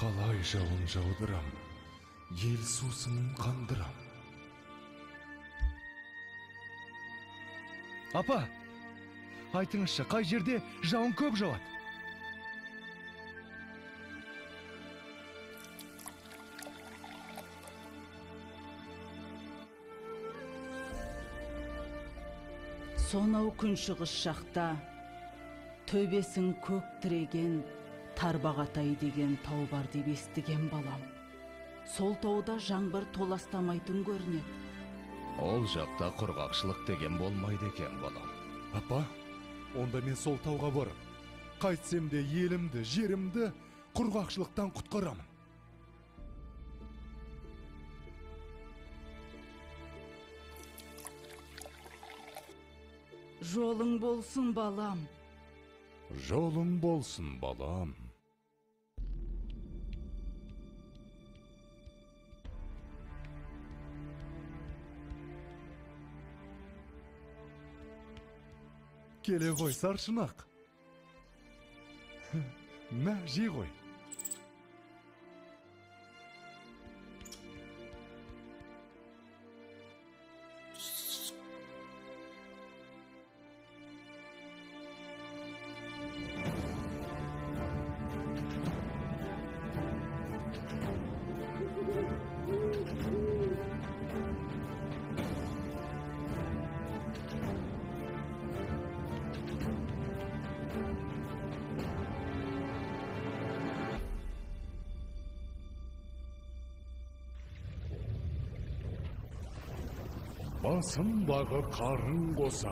Қалай жауын жаудырам, ел сусынын қандырам. Апа, айтыңызшы, қай жерде жауын көп жауады? Сонау күншығыс жақта төбесін көк тіреген Тарбағатай деген тау бар деп естіген балам. Сол тауда жаңбыр толастамайтын көрінеді. Ол жақта құрғақшылық деген болмайды екен балам. Апа, онда мен сол тауға барып, қайтсем де елімді, жерімді құрғақшылықтан құтқарамын. Жолың болсын, балам. Жолың болсын, балам. Келе ғой, саршынақ. Мә, жей ғой. Басымдағы қарын қоса,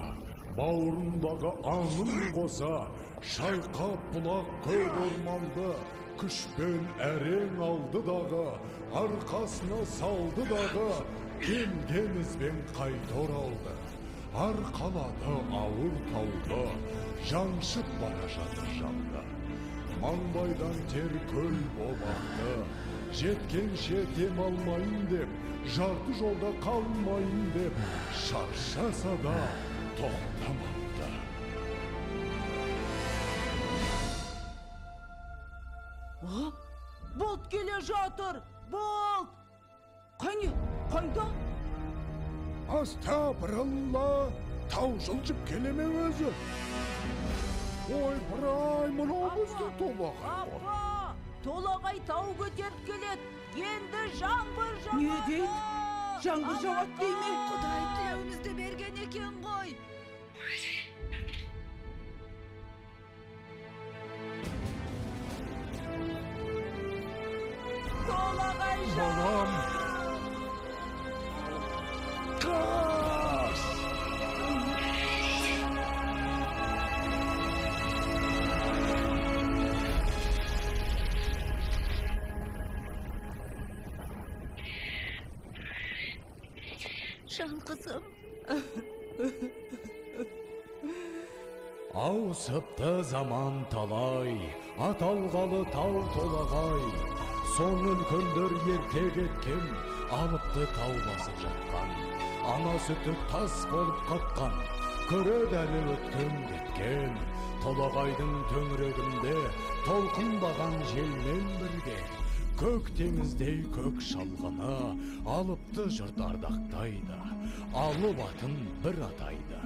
бауырымдағы аңым қоса, шайқап бұлақ көк орманды, күшпен әрең алды дағы, арқасына салды дағы, келген ізбен қайта оралды. Арқалады ауыр тауды, жаншып бара жатыр жанды. Маңбайдан тер көл болақты, жеткенше дем алмайын деп, жарты жолда қалмайын деп, шаршаса да тоқтамапты. Болт келе жатыр! Болт! Қане, қайда? Астапыралла, тау жылжып келеме өзі. Ой, бұрай, мынау бізді Толағай. Апа! Толағай тау көтеріп келеді. Енді жаңбыр жауады. Не дейді? Жаңбыр жауады дей ме? Құдай тілеуімізді берген екен ғой. Толағай Балам! Қаш! жан қызым. Ауысыпты заман талай, аталғалы тау Толағай. Соң үлкендер ерте кеткен, алыпты тау басып жатқан. Ана сүті тас болып қатқан, көреді әлі өткен кеткен. Толағайдың төңірегінде толқынбаған желмен бірге, көк теңіздей көк шалғыны алыпты жұрт ардақтайды, алып атын бір атайды.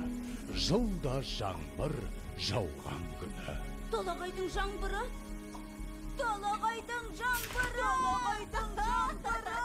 Жылда жаңбыр жауған күні. Толағайдың жаңбыры! Толағайдың жаңбыры! Толағайдың жаңбыры!